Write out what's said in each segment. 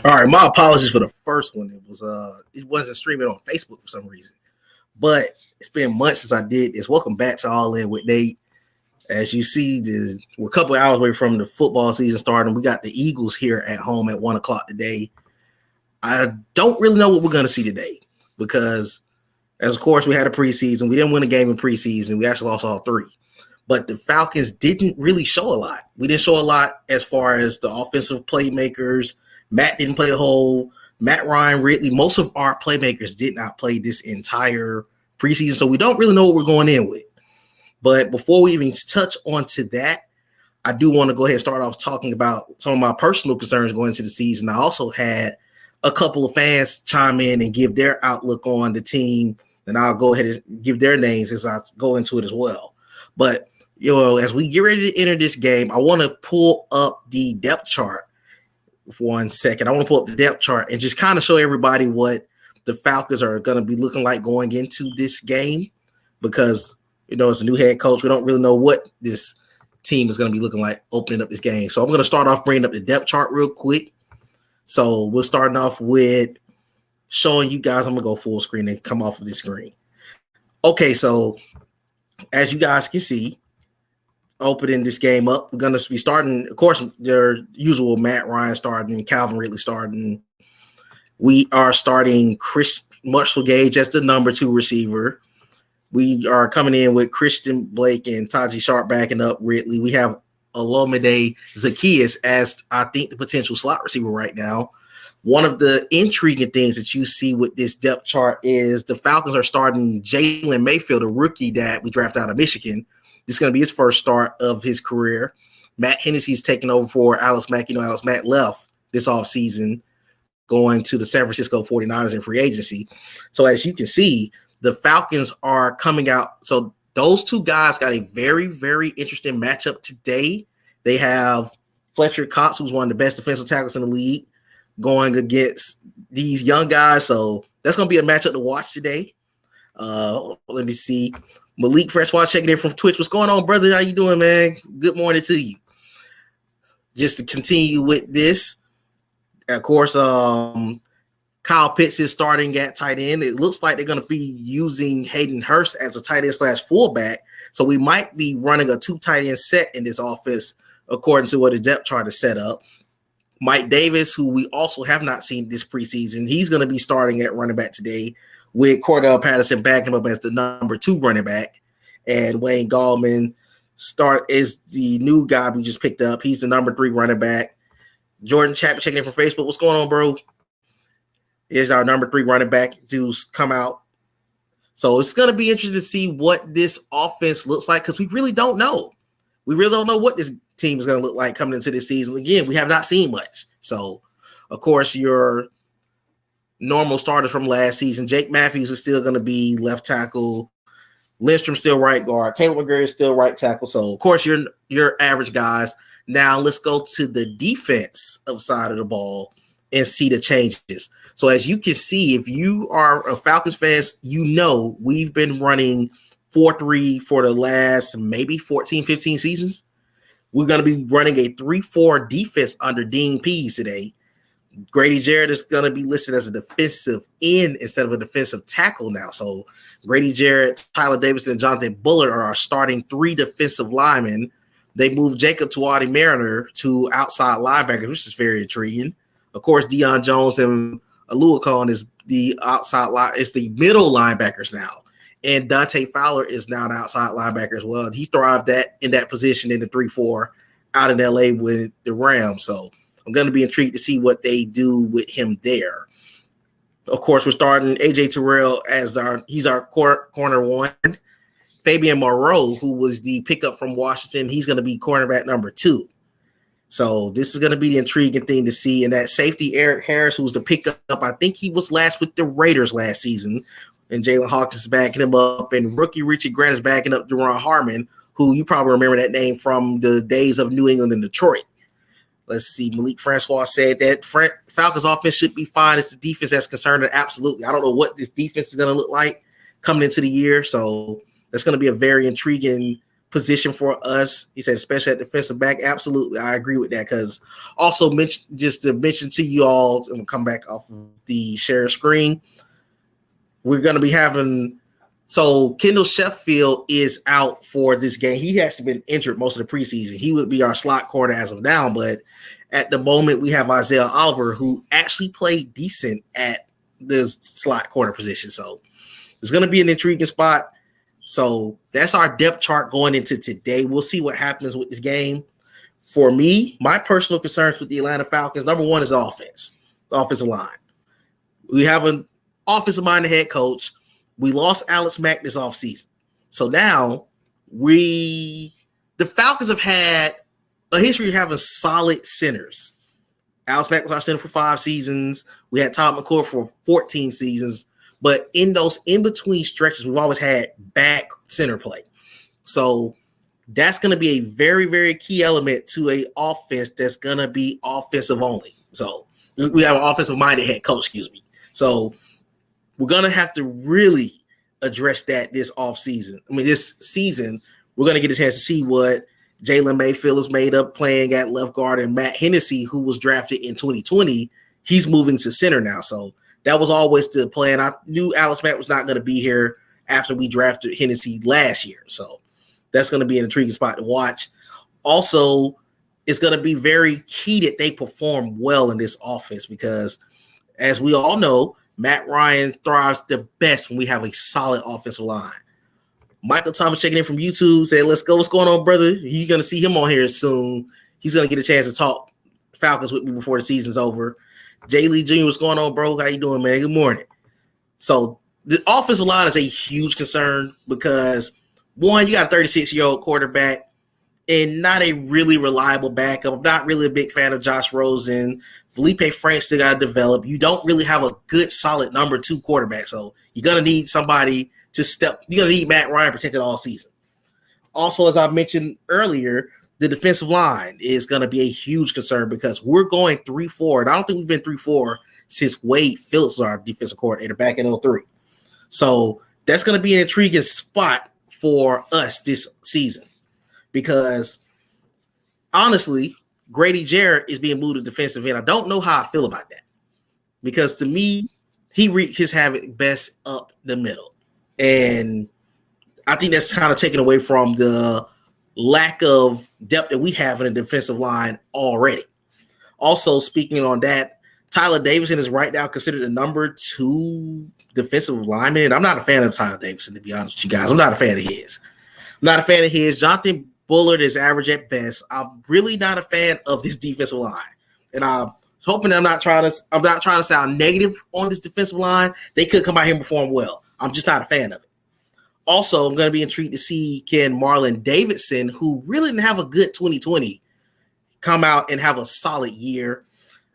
All right, my apologies for the first one. It wasn't streaming on Facebook for some reason. But it's been months since I did this. Welcome back to All In with Nate. As you see, we're a couple of hours away from the football season starting. We got the Eagles here at home at 1 o'clock today. I don't really know what we're going to see today because, as of course, we had a preseason. We didn't win a game in preseason. We actually lost all three. But the Falcons didn't really show a lot. We didn't show a lot as far as the offensive playmakers. Matt didn't play the whole. Matt Ryan, Ridley, most of our playmakers did not play this entire preseason. So we don't really know what we're going in with. But before we even touch on to that, I do want to go ahead and start off talking about some of my personal concerns going into the season. I also had a couple of fans chime in and give their outlook on the team, and I'll go ahead and give their names as I go into it as well. But, as we get ready to enter this game, I want to pull up the depth chart for 1 second. I want to pull up the depth chart and just kind of show everybody what the Falcons are going to be looking like going into this game because, it's a new head coach. We don't really know what this team is going to be looking like opening up this game. So I'm going to start off bringing up the depth chart real quick. So we're starting off with showing you guys. I'm going to go full screen and come off of this screen. Okay, so as you guys can see, opening this game up, we're going to be starting, of course, their usual Matt Ryan starting, Calvin Ridley starting. We are starting Chris Marshall Gage as the number 2 receiver. We are coming in with Christian Blake and Taji Sharp backing up Ridley. We have Olomide Zaccheaus as, I think, the potential slot receiver right now. One of the intriguing things that you see with this depth chart is the Falcons are starting Jalen Mayfield, a rookie that we drafted out of Michigan. This is going to be his first start of his career. Matt Hennessy's taking over for Alex Mack. Alex Mack left this offseason going to the San Francisco 49ers in free agency. So as you can see, the Falcons are coming out. So those two guys got a very, very interesting matchup today. They have Fletcher Cox, who's one of the best defensive tackles in the league, going against these young guys. So that's going to be a matchup to watch today. Let me see. Malik Freshwater checking in from Twitch. What's going on, brother? How you doing, man? Good morning to you. Just to continue with this, of course, Kyle Pitts is starting at tight end. It looks like they're going to be using Hayden Hurst as a tight end / fullback. So we might be running a 2 tight end set in this offense, according to what the depth chart is set up. Mike Davis, who we also have not seen this preseason, he's going to be starting at running back today with Cordell Patterson backing him up as the number 2 running back. And Wayne Gallman is the new guy we just picked up. He's the number 3 running back. Jordan Chapman checking in from Facebook. What's going on, bro? Is our number 3 running back to come out. So it's going to be interesting to see what this offense looks like because we really don't know. We really don't know what this team is going to look like coming into this season. Again, we have not seen much. So, of course, your normal starters from last season, Jake Matthews is still going to be left tackle. Lindstrom still right guard. Caleb McGarry is still right tackle. So, of course, your average guys. Now, let's go to the defense side of the ball and see the changes. So as you can see, if you are a Falcons fan, we've been running 4-3 for the last maybe 14, 15 seasons. We're going to be running a 3-4 defense under Dean Pease today. Grady Jarrett is going to be listed as a defensive end instead of a defensive tackle now. So Grady Jarrett, Tyler Davidson, and Jonathan Bullard are our starting 3 defensive linemen. They moved Jacob Tuati Mariner to outside linebacker, which is very intriguing. Of course, Deion Jones and Aluakon is the outside line. It's the middle linebackers now. And Dante Fowler is now an outside linebacker as well. He thrived in that position in the 3-4 out in LA with the Rams. So I'm going to be intrigued to see what they do with him there. Of course, we're starting AJ Terrell as he's our corner 1. Fabian Moreau, who was the pickup from Washington, he's going to be cornerback number 2. So this is going to be the intriguing thing to see. And that safety, Eric Harris, who's the pickup, I think he was last with the Raiders last season. And Jalen Hawkins is backing him up. And rookie Richie Grant is backing up Deron Harmon, who you probably remember that name from the days of New England and Detroit. Let's see. Malik Francois said that Falcons offense should be fine. It's the defense that's concerned. And absolutely. I don't know what this defense is going to look like coming into the year. So that's going to be a very intriguing position for us. He said, especially at defensive back. Absolutely, I agree with that. Because also just to mention to you all, and we'll come back off of the share screen. We're going to be having. So Kendall Sheffield is out for this game. He has been injured most of the preseason. He would be our slot corner as of now, but at the moment we have Isaiah Oliver, who actually played decent at the slot corner position. So it's going to be an intriguing spot. So that's our depth chart going into today. We'll see what happens with this game. For me, my personal concerns with the Atlanta Falcons, number one is the offensive line. We have an offensive-minded head coach. We lost Alex Mack this offseason. So now the Falcons have had a history of having solid centers. Alex Mack was our center for 5 seasons. We had Todd McClure for 14 seasons. But in those in-between stretches, we've always had back center play. So that's going to be a very, very key element to an offense that's going to be offensive only. So we have an offensive-minded head coach, So we're going to have to really address that this season. We're going to get a chance to see what Jalen Mayfield is made up playing at left guard, and Matt Hennessy, who was drafted in 2020, he's moving to center now. So that was always the plan. I knew Alex Mack was not going to be here after we drafted Hennessy last year. So that's going to be an intriguing spot to watch. Also, it's going to be very key that they perform well in this offense because, as we all know, Matt Ryan thrives the best when we have a solid offensive line. Michael Thomas checking in from YouTube said, let's go. What's going on, brother? You're going to see him on here soon. He's going to get a chance to talk Falcons with me before the season's over. Jay Lee Jr., what's going on, bro? How you doing, man? Good morning. So the offensive line is a huge concern because, one, you got a 36-year-old quarterback and not a really reliable backup. I'm not really a big fan of Josh Rosen. Felipe Frank still got to develop. You don't really have a good, solid number 2 quarterback. So you're going to need somebody to step. You're going to need Matt Ryan protected all season. Also, as I mentioned earlier, the defensive line is going to be a huge concern because we're going 3-4. And I don't think we've been 3-4 since Wade Phillips was our defensive coordinator back in 2003. So that's going to be an intriguing spot for us this season because, honestly, Grady Jarrett is being moved to defensive end. I don't know how I feel about that because to me, he wreaked his havoc best up the middle. And I think that's kind of taken away from the lack of depth that we have in the defensive line already. Also, speaking on that, Tyler Davidson is right now considered the number 2 defensive lineman. And I'm not a fan of Tyler Davidson, to be honest with you guys. I'm not a fan of his. Jonathan Bullard is average at best. I'm really not a fan of this defensive line. And I'm hoping I'm not trying to sound negative on this defensive line. They could come out here and perform well. I'm just not a fan of it. Also, I'm going to be intrigued to see can Marlon Davidson, who really didn't have a good 2020, come out and have a solid year.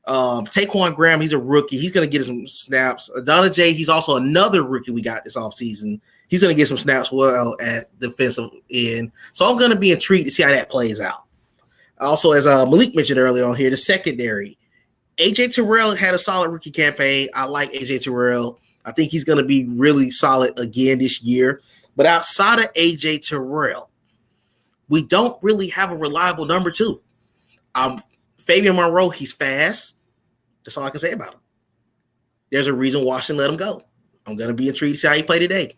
Taquan Graham, he's a rookie. He's going to get some snaps. Adonijah, he's also another rookie we got this offseason. He's going to get some snaps well at defensive end. So I'm going to be intrigued to see how that plays out. Also, as Malik mentioned earlier on here, the secondary. A.J. Terrell had a solid rookie campaign. I like A.J. Terrell. I think he's going to be really solid again this year. But outside of A.J. Terrell, we don't really have a reliable number 2. Fabian Monroe, he's fast. That's all I can say about him. There's a reason Washington let him go. I'm going to be intrigued to see how he played today.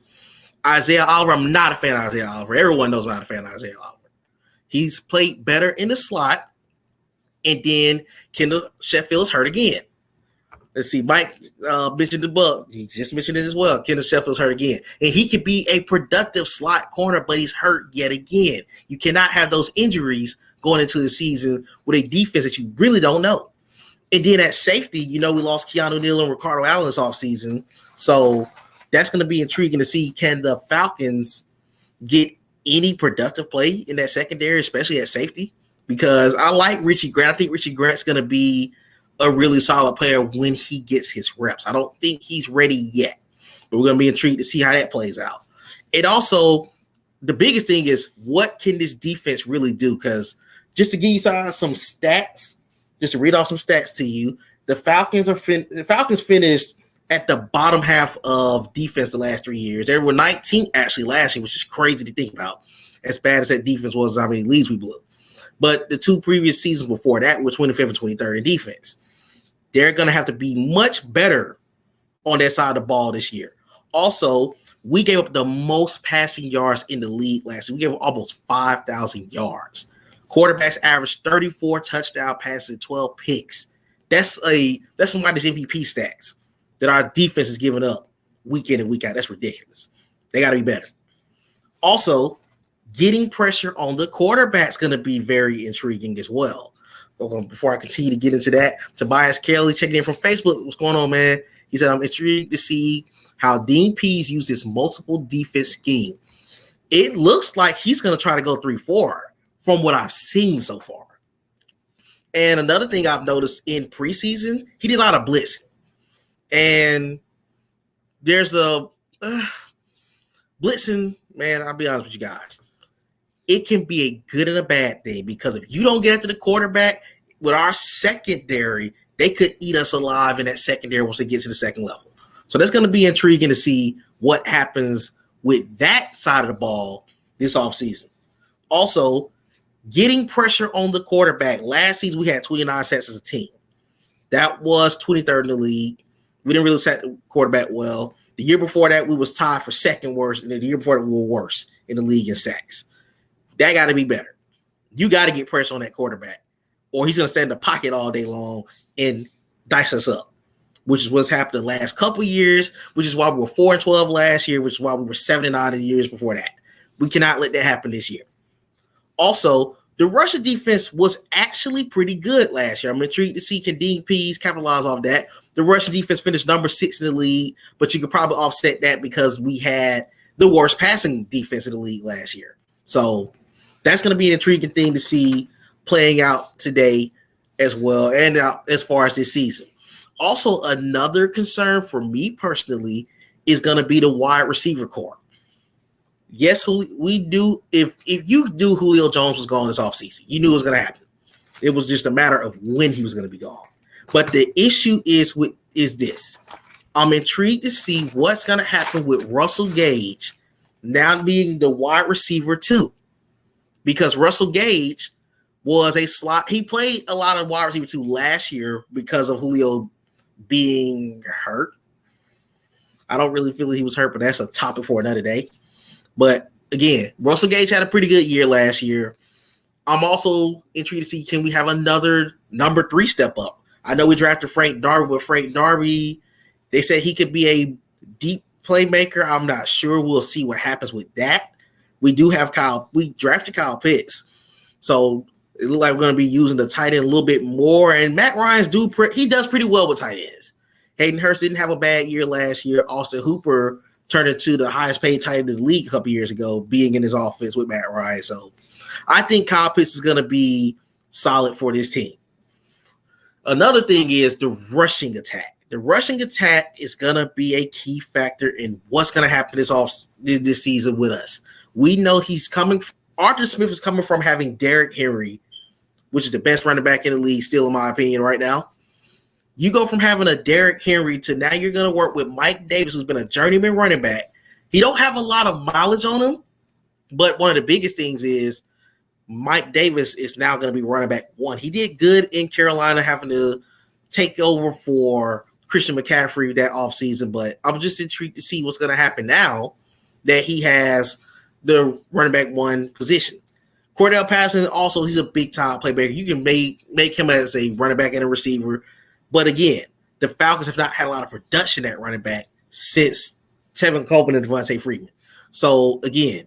Isaiah Oliver, I'm not a fan of Isaiah Oliver. Everyone knows I'm not a fan of Isaiah Oliver. He's played better in the slot, and then Kendall Sheffield's hurt again. Let's see, Mike mentioned the bug. He just mentioned it as well. Kendall Sheffield's hurt again. And he could be a productive slot corner, but he's hurt yet again. You cannot have those injuries going into the season with a defense that you really don't know. And then at safety, we lost Keanu Neal and Ricardo Allen this offseason. So that's going to be intriguing to see, can the Falcons get any productive play in that secondary, especially at safety? Because I like Richie Grant. I think Richie Grant's going to be a really solid player when he gets his reps. I don't think he's ready yet, but we're going to be intrigued to see how that plays out. And also, the biggest thing is, what can this defense really do? Because just to give you some stats, just to read off some stats to you, the Falcons finished at the bottom half of defense the last 3 years. They were 19th actually last year, which is crazy to think about. as bad as that defense was, how many leads we blew. But the 2 previous seasons before that were 25th and 23rd in defense. They're going to have to be much better on that side of the ball this year. Also, we gave up the most passing yards in the league last year. We gave up almost 5,000 yards. Quarterbacks averaged 34 touchdown passes and 12 picks. That's somebody's MVP stats that our defense is giving up week in and week out. That's ridiculous. They got to be better. Also, getting pressure on the quarterback's going to be very intriguing as well. Before I continue to get into that, Tobias Kelly checking in from Facebook. What's going on, man? He said, I'm intrigued to see how Dean Pease used this multiple defense scheme. It looks like he's going to try to go 3-4 from what I've seen so far. And another thing I've noticed in preseason, he did a lot of blitzing. And there's a blitzing, man, I'll be honest with you guys. It can be a good and a bad thing because if you don't get after the quarterback, with our secondary, they could eat us alive in that secondary once it gets to the second level. So that's going to be intriguing to see what happens with that side of the ball this offseason. Also, getting pressure on the quarterback. Last season, we had 29 sacks as a team. That was 23rd in the league. We didn't really sack the quarterback well. The year before that, we was tied for second worst, and the year before that, we were worse in the league in sacks. That got to be better. You got to get pressure on that quarterback, or he's going to stand in the pocket all day long and dice us up, which is what's happened the last couple of years, which is why we were 4-12 last year, which is why we were 7-9 in the years before that. We cannot let that happen this year. Also, the Russian defense was actually pretty good last year. I'm intrigued to see can Dean Pease capitalize off that. The Russian defense finished number 6 in the league, but you could probably offset that because we had the worst passing defense in the league last year. So that's going to be an intriguing thing to see playing out today as well, and as far as this season. Also, another concern for me personally is going to be the wide receiver core. Yes, we do. If you knew Julio Jones was gone this offseason, you knew it was going to happen. It was just a matter of when he was going to be gone. But the issue is this. I'm intrigued to see what's going to happen with Russell Gage now being the wide receiver too. Because Russell Gage was a slot. He played a lot of wide receiver too last year because of Julio being hurt. I don't really feel he was hurt, but that's a topic for another day. But again, Russell Gage had a pretty good year last year. I'm also intrigued to see, can we have another number 3 step up? I know we drafted Frank Darby, but Frank Darby, they said he could be a deep playmaker. I'm not sure. We'll see what happens with that. We drafted Kyle Pitts. So it looks like we're going to be using the tight end a little bit more. And Matt Ryan's he does pretty well with tight ends. Hayden Hurst didn't have a bad year last year. Austin Hooper turned into the highest paid tight end in the league a couple years ago, being in his offense with Matt Ryan. So I think Kyle Pitts is going to be solid for this team. Another thing is the rushing attack. The rushing attack is going to be a key factor in what's going to happen this season with us. We know he's coming. Arthur Smith is coming from having Derrick Henry, which is the best running back in the league, still in my opinion right now. You go from having a Derrick Henry to now you're going to work with Mike Davis, who's been a journeyman running back. He don't have a lot of mileage on him, but one of the biggest things is Mike Davis is now going to be running back 1. He did good in Carolina having to take over for Christian McCaffrey that offseason, but I'm just intrigued to see what's going to happen now that he has the running back 1 position. Cordell Patterson, also, he's a big-time playmaker. You can make him as a running back and a receiver. But again, the Falcons have not had a lot of production at running back since Tevin Copeland and Devontae Freeman. So, again,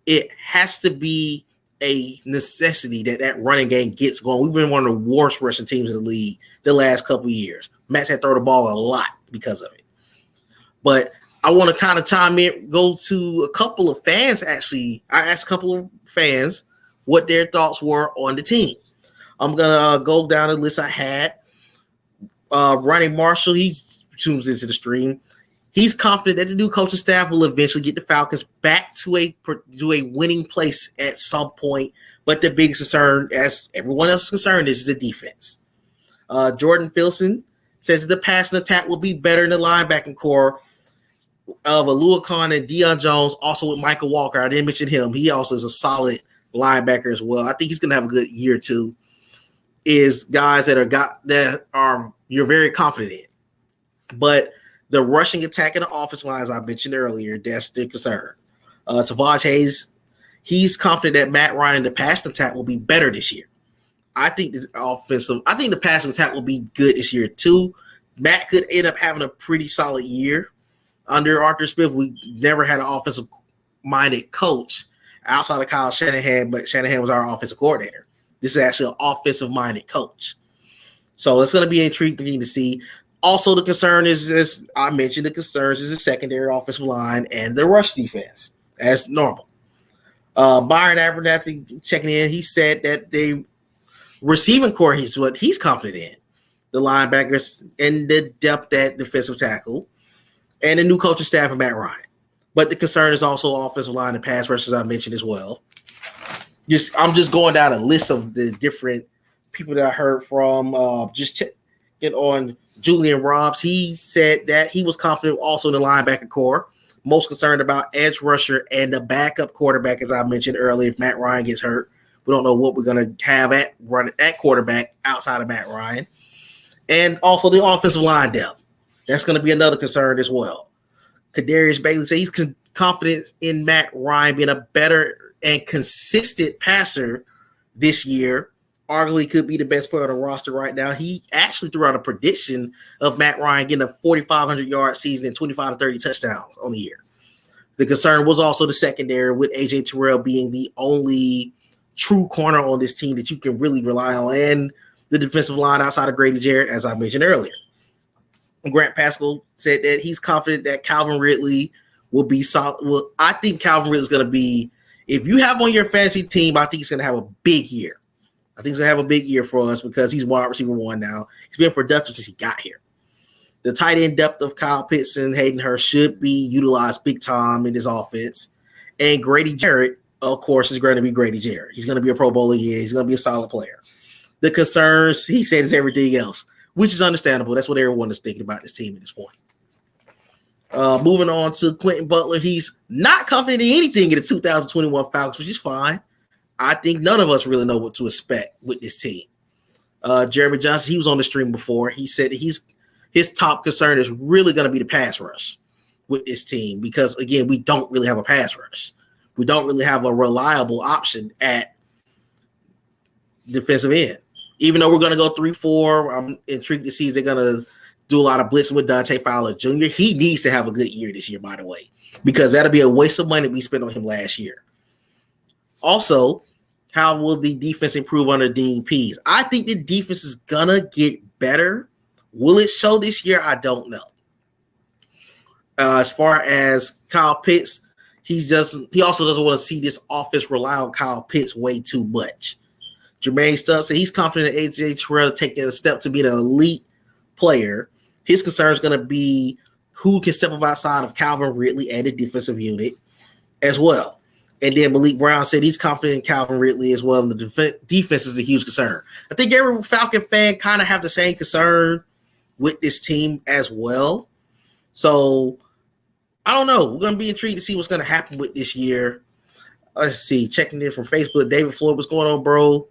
it has to be a necessity that running game gets going. We've been one of the worst rushing teams in the league the last couple of years. Matt's had to throw the ball a lot because of it. But I want to kind of go to a couple of fans, actually. I asked a couple of fans what their thoughts were on the team. I'm going to go down the list I had. Ronnie Marshall, he tunes into the stream. He's confident that the new coaching staff will eventually get the Falcons back to a winning place at some point. But the biggest concern, as everyone else is concerned, is the defense. Jordan Filson says the passing attack will be better in the linebacking core. of Alua Khan and Deion Jones, also with Michael Walker. I didn't mention him. He also is a solid linebacker as well. I think he's going to have a good year too. Is guys that are you're very confident in, but the rushing attack and the offensive line, as I mentioned earlier, that's the concern. Tavaj Hayes, he's confident that Matt Ryan in the passing attack will be better this year. I think the passing attack will be good this year too. Matt could end up having a pretty solid year under Arthur Smith. We never had an offensive-minded coach outside of Kyle Shanahan, but Shanahan was our offensive coordinator. This is actually an offensive-minded coach. So it's going to be intriguing to see. Also, the concern is, as I mentioned, the secondary offensive line and the rush defense, as normal. Byron Abernathy checking in, he said that the receiving core is what he's confident in. The linebackers and the depth at defensive tackle and the new coaching staff of Matt Ryan. But the concern is also offensive line and pass rush, as I mentioned as well. I'm just going down a list of the different people that I heard from. Get on Julian Robbs. He said that he was confident also in the linebacker core. Most concerned about edge rusher and the backup quarterback, as I mentioned earlier. If Matt Ryan gets hurt, we don't know what we're going to have at quarterback outside of Matt Ryan. And also the offensive line depth. That's going to be another concern as well. Kadarius Bailey said he's confident in Matt Ryan being a better and consistent passer this year. Arguably could be the best player on the roster right now. He actually threw out a prediction of Matt Ryan getting a 4,500-yard season and 25 to 30 touchdowns on the year. The concern was also the secondary, with A.J. Terrell being the only true corner on this team that you can really rely on, and the defensive line outside of Grady Jarrett, as I mentioned earlier. Grant Pascal said that he's confident that Calvin Ridley will be solid. Well, I think Calvin Ridley is going to be, if you have on your fantasy team, I think he's going to have a big year. I think he's going to have a big year for us because he's wide receiver one now. He's been productive since he got here. The tight end depth of Kyle Pitts and Hayden Hurst should be utilized big time in this offense. And Grady Jarrett, of course, is going to be Grady Jarrett. He's going to be a Pro Bowler here. He's going to be a solid player. The concerns, he said, is everything else, which is understandable. That's what everyone is thinking about this team at this point. Moving on to Quentin Butler. He's not confident in anything in the 2021 Falcons, which is fine. I think none of us really know what to expect with this team. Jeremy Johnson, he was on the stream before. He said that his top concern is really going to be the pass rush with this team because, again, we don't really have a pass rush. We don't really have a reliable option at defensive end. Even though we're going to go 3-4, I'm intrigued to see if they're going to do a lot of blitzing with Dante Fowler Jr. He needs to have a good year this year, by the way, because that'll be a waste of money we spent on him last year. Also, how will the defense improve under Dean Pease? I think the defense is going to get better. Will it show this year? I don't know. As far as Kyle Pitts, he also doesn't want to see this offense rely on Kyle Pitts way too much. Jermaine Stubbs said he's confident in A.J. Terrell taking a step to be an elite player. His concern is going to be who can step up outside of Calvin Ridley and the defensive unit as well. And then Malik Brown said he's confident in Calvin Ridley as well. And the defense is a huge concern. I think every Falcon fan kind of have the same concern with this team as well. So I don't know. We're going to be intrigued to see what's going to happen with this year. Let's see. Checking in from Facebook. David Floyd, what's going on, bro?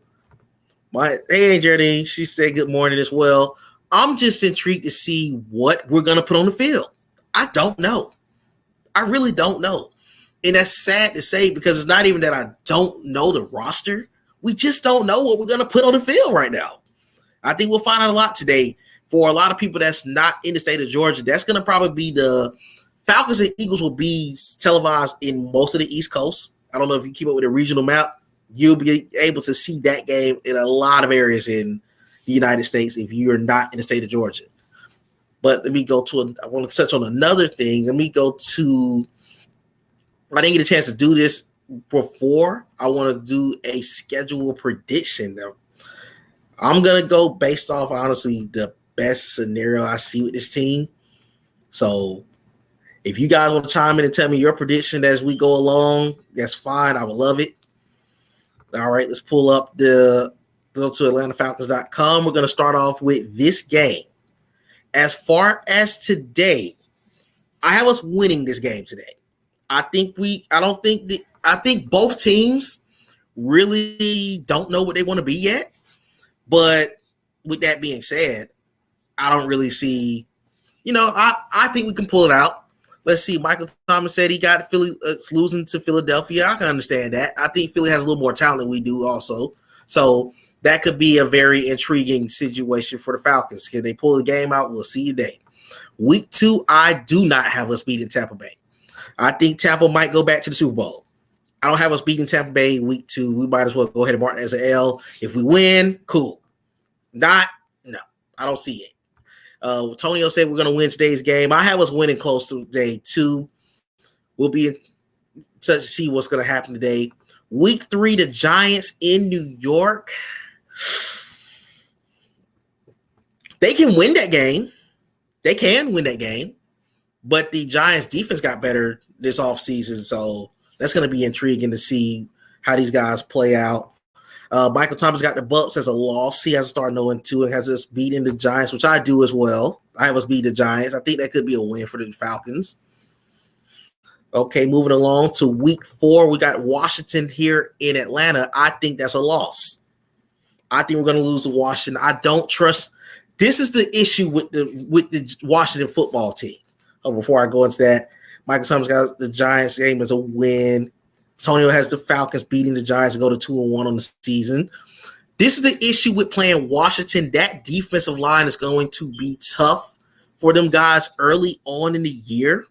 Hey, Jardine. She said good morning as well. I'm just intrigued to see what we're going to put on the field. I don't know. I really don't know. And that's sad to say because it's not even that I don't know the roster. We just don't know what we're going to put on the field right now. I think we'll find out a lot today. For a lot of people that's not in the state of Georgia, that's going to probably be the Falcons and Eagles will be televised in most of the East Coast. I don't know if you keep up with the regional map. You'll be able to see that game in a lot of areas in the United States if you're not in the state of Georgia. But let me go to I want to touch on another thing. Let me go to I didn't get a chance to do this before. I want to do a schedule prediction. I'm going to go based off, honestly, the best scenario I see with this team. So if you guys want to chime in and tell me your prediction as we go along, that's fine. I would love it. All right, let's pull up go to AtlantaFalcons.com. We're going to start off with this game. As far as today, I have us winning this game today. I think both teams really don't know what they want to be yet. But with that being said, I don't really see, I think we can pull it out. Let's see. Michael Thomas said he got Philly losing to Philadelphia. I can understand that. I think Philly has a little more talent than we do also. So that could be a very intriguing situation for the Falcons. Can they pull the game out? We'll see today. Week 2, I do not have us beating Tampa Bay. I think Tampa might go back to the Super Bowl. I don't have us beating Tampa Bay week 2. We might as well go ahead and mark it as an L. If we win, cool. Not, no, I don't see it. Tonio said we're going to win today's game. I have us winning close to day 2. We'll be in touch to see what's going to happen today. Week 3, the Giants in New York. They can win that game. They can win that game. But the Giants defense got better this offseason, so that's going to be intriguing to see how these guys play out. Michael Thomas got the Bucs as a loss. He has to start 0-2 and has us beating the Giants, which I do as well. I have us beat the Giants. I think that could be a win for the Falcons. Okay, moving along to week 4, we got Washington here in Atlanta. I think that's a loss. I think we're going to lose to Washington. I don't trust. This is the issue with the Washington football team. Before I go into that, Michael Thomas got the Giants game as a win. Antonio has the Falcons beating the Giants to go to 2-1 on the season. This is the issue with playing Washington. That defensive line is going to be tough for them guys early on in the year.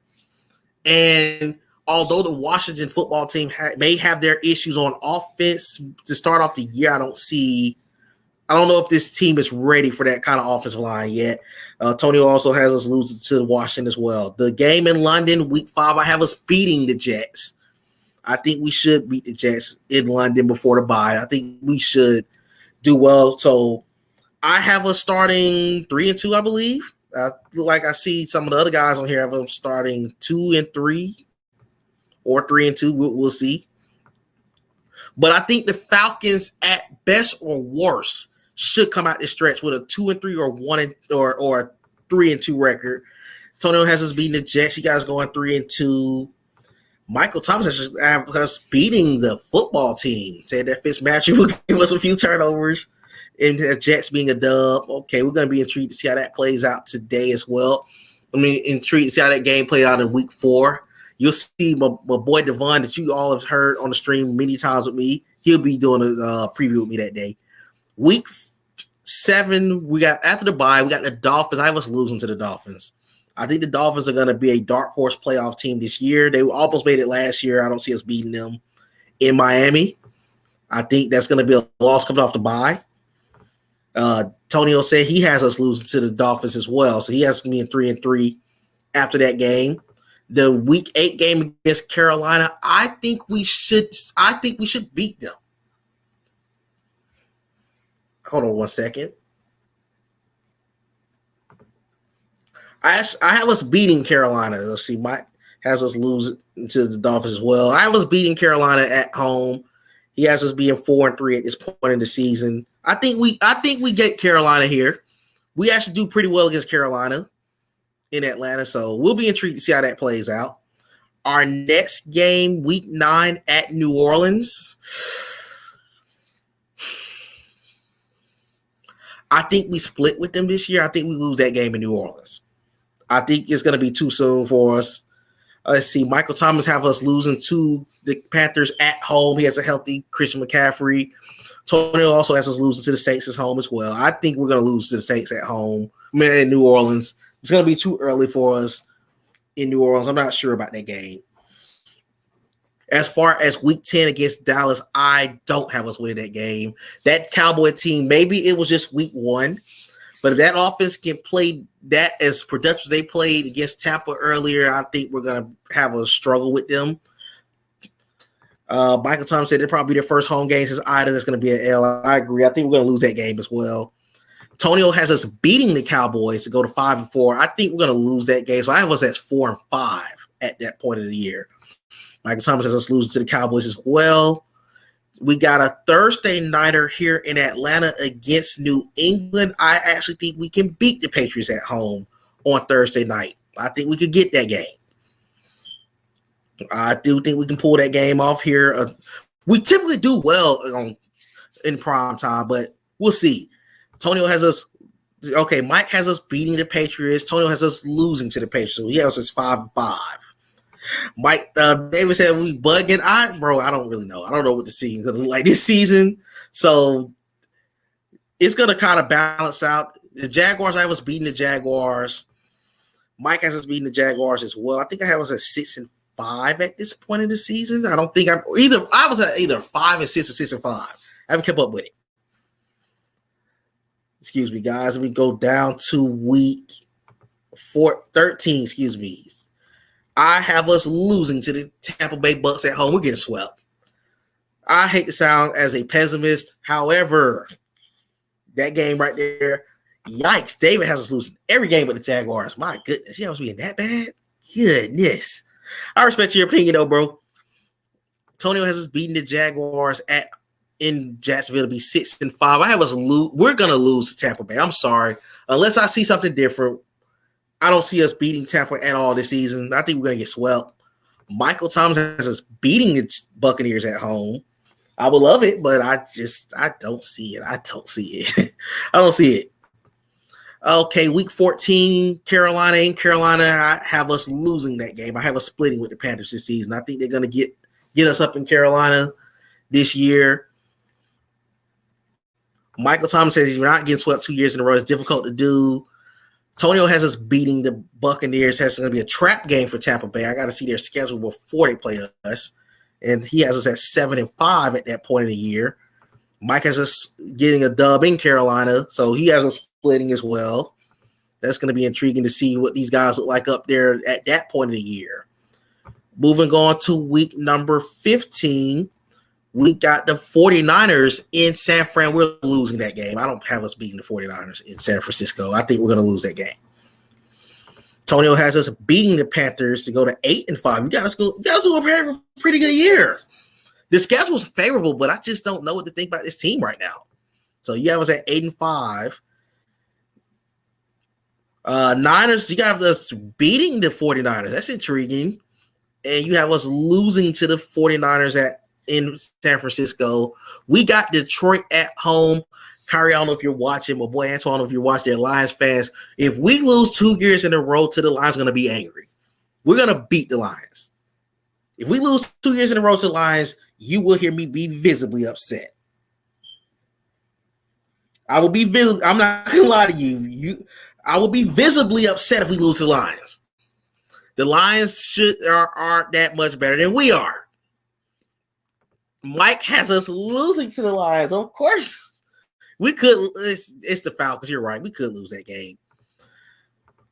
And although the Washington football team may have their issues on offense to start off the year, I don't know if this team is ready for that kind of offensive line yet. Tonio also has us losing to Washington as well. The game in London, week 5, I have us beating the Jets. I think we should beat the Jets in London before the bye. I think we should do well. So I have us starting 3-2, I believe. Like I see some of the other guys on here have them starting 2-3 or 3-2. We'll see. But I think the Falcons, at best or worst, should come out this stretch with a 2-3 or a 3-2 record. Tonio has us beating the Jets. You guys going 3-2. Michael Thomas has us beating the football team. Said that Fitzmagic will give us a few turnovers and the Jets being a dub. Okay, we're going to be intrigued to see how that plays out today as well. Intrigued to see how that game played out in week 4. You'll see my boy Devon that you all have heard on the stream many times with me. He'll be doing a preview with me that day. Week 7, we got after the bye, we got the Dolphins. I was losing to the Dolphins. I think the Dolphins are going to be a dark horse playoff team this year. They almost made it last year. I don't see us beating them in Miami. I think that's going to be a loss coming off the bye. Tonio said he has us losing to the Dolphins as well. So he has me in 3-3 after that game. The week 8 game against Carolina, I think we should beat them. Hold on one second. I have us beating Carolina. Let's see. Mike has us losing to the Dolphins as well. I have us beating Carolina at home. He has us being 4-3 at this point in the season. I think we get Carolina here. We actually do pretty well against Carolina in Atlanta, so we'll be intrigued to see how that plays out. Our next game, week 9 at New Orleans. I think we split with them this year. I think we lose that game in New Orleans. I think it's going to be too soon for us. Let's see. Michael Thomas have us losing to the Panthers at home. He has a healthy Christian McCaffrey. Tony also has us losing to the Saints at home as well. I think we're going to lose to the Saints at home. In New Orleans. It's going to be too early for us in New Orleans. I'm not sure about that game. As far as week 10 against Dallas, I don't have us winning that game. That Cowboy team, maybe it was just week 1. But if that offense can play that as productive as they played against Tampa earlier, I think we're going to have a struggle with them. Michael Thomas said they're probably their first home game since Ida. That's going to be an L. I agree. I think we're going to lose that game as well. Tonio has us beating the Cowboys to go to 5-4. I think we're going to lose that game. So I have us at 4-5 at that point of the year. Michael Thomas has us losing to the Cowboys as well. We got a Thursday nighter here in Atlanta against New England. I actually think we can beat the Patriots at home on Thursday night. I think we could get that game. I do think we can pull that game off here. We typically do well in prime time, but we'll see. Tonio has us. Okay, Mike has us beating the Patriots. Tonio has us losing to the Patriots. So he has us 5-5. Mike David said we bugging. I don't really know. I don't know what the season gonna look like this season. So it's gonna kind of balance out. The Jaguars, I was beating the Jaguars. Mike has us beating the Jaguars as well. I think I have us at 6-5 at this point in the season. I don't think I was at either 5-6 or 6-5. I haven't kept up with it. Excuse me, guys. Let me go down to week 13. Excuse me. I have us losing to the Tampa Bay Bucks at home. We're getting swept. I hate to sound as a pessimist. However, that game right there, yikes. David has us losing every game but the Jaguars. My goodness. You know, it's being that bad? Goodness. I respect your opinion, though, bro. Tonio has us beating the Jaguars in Jacksonville to be 6-5. I have us lose. We're going to lose to Tampa Bay. I'm sorry. Unless I see something different, I don't see us beating Tampa at all this season. I think we're going to get swept. Michael Thomas has us beating the Buccaneers at home. I would love it, but I don't see it. I don't see it. I don't see it. Okay, week 14, Carolina. I have us losing that game. I have us splitting with the Panthers this season. I think they're going to get us up in Carolina this year. Michael Thomas says you're not getting swept 2 years in a row. It's difficult to do. Tonio has us beating the Buccaneers. It's going to be a trap game for Tampa Bay. I got to see their schedule before they play us. And he has us at 7-5 at that point in the year. Mike has us getting a dub in Carolina, so he has us splitting as well. That's going to be intriguing to see what these guys look like up there at that point of the year. Moving on to week number 15, we got the 49ers in San Fran. We're losing that game. I don't have us beating the 49ers in San Francisco. I think we're going to lose that game. Tonio has us beating the Panthers to go to 8-5. You guys go prepare for a pretty good year. The schedule is favorable, but I just don't know what to think about this team right now. So you have us at 8-5. Niners, you got us beating the 49ers. That's intriguing. And you have us losing to the 49ers in San Francisco. We got Detroit at home. Kyrie, I don't know if you're watching. My boy Antoine, I don't know if you're watching. Lions fans. If we lose 2 years in a row to the Lions, we're going to be angry. We're going to beat the Lions. If we lose 2 years in a row to the Lions, you will hear me be visibly upset. I will be visibly. I'm not going to lie to you. I will be visibly upset if we lose to the Lions. The Lions aren't that much better than we are. Mike has us losing to the Lions. Of course, we could. It's the Falcons. You're right. We could lose that game.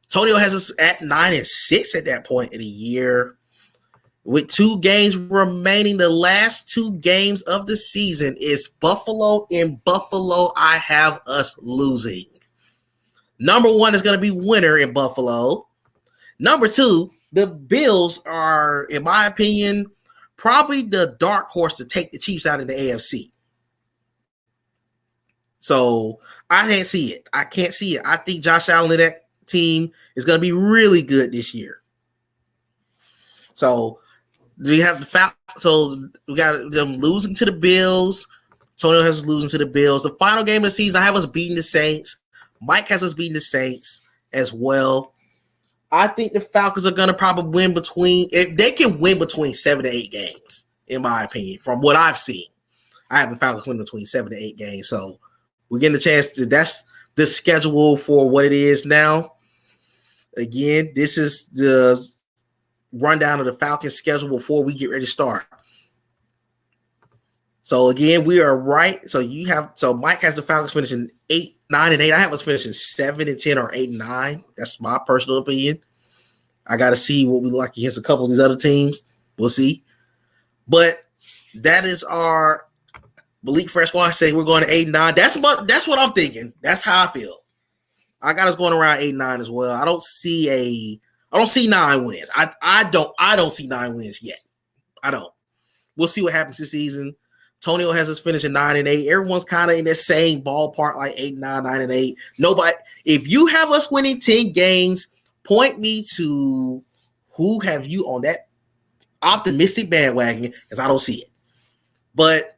Tonio has us at 9-6 at that point in the year. With 2 games remaining, the last 2 games of the season is Buffalo. In Buffalo, I have us losing. Number 1 is going to be winner in Buffalo. Number 2, the Bills are, in my opinion, probably the dark horse to take the Chiefs out in the AFC. So I can't see it. I think Josh Allen and that team is going to be really good this year. So we have the Falcons. So we got them losing to the Bills. Tonio has us losing to the Bills. The final game of the season, I have us beating the Saints. Mike has us beating the Saints as well. I think the Falcons are going to probably win if they can win between 7 to 8 games, in my opinion, from what I've seen. I have the Falcons win between 7 to 8 games. So we're getting a chance that's the schedule for what it is now. Again, this is the rundown of the Falcons schedule before we get ready to start. So again, we are right. So Mike has the Falcons finishing 9-8. I have us finishing 7-10 or 8-9. That's my personal opinion. I got to see what we like against a couple of these other teams. We'll see. But that is our Malik Freshwater saying we're going to 8-9. That's what I'm thinking. That's how I feel. I got us going around 8-9 as well. I don't see 9 wins. I don't see 9 wins yet. I don't. We'll see what happens this season. Tonio has us finishing 9-8. Everyone's kind of in that same ballpark, like 8-9, 9-8. Nobody. If you have us winning 10 games, point me to who have you on optimistic bandwagon because I don't see it. But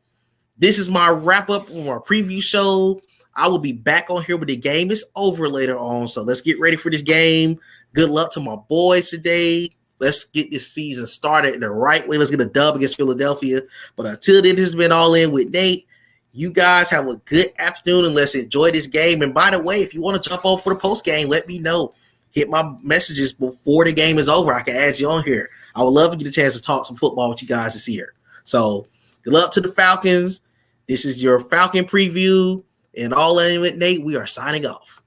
this is my wrap up on our preview show. I will be back on here when the game is over later on. So let's get ready for this game. Good luck to my boys today. Let's get this season started the right way. Let's get a dub against Philadelphia. But until then, this has been All In with Nate. You guys have a good afternoon and let's enjoy this game. And by the way, if you want to jump on for the post game, let me know. Hit my messages before the game is over. I can add you on here. I would love to get a chance to talk some football with you guys this year. So good luck to the Falcons. This is your Falcon preview. And All In with Nate, we are signing off.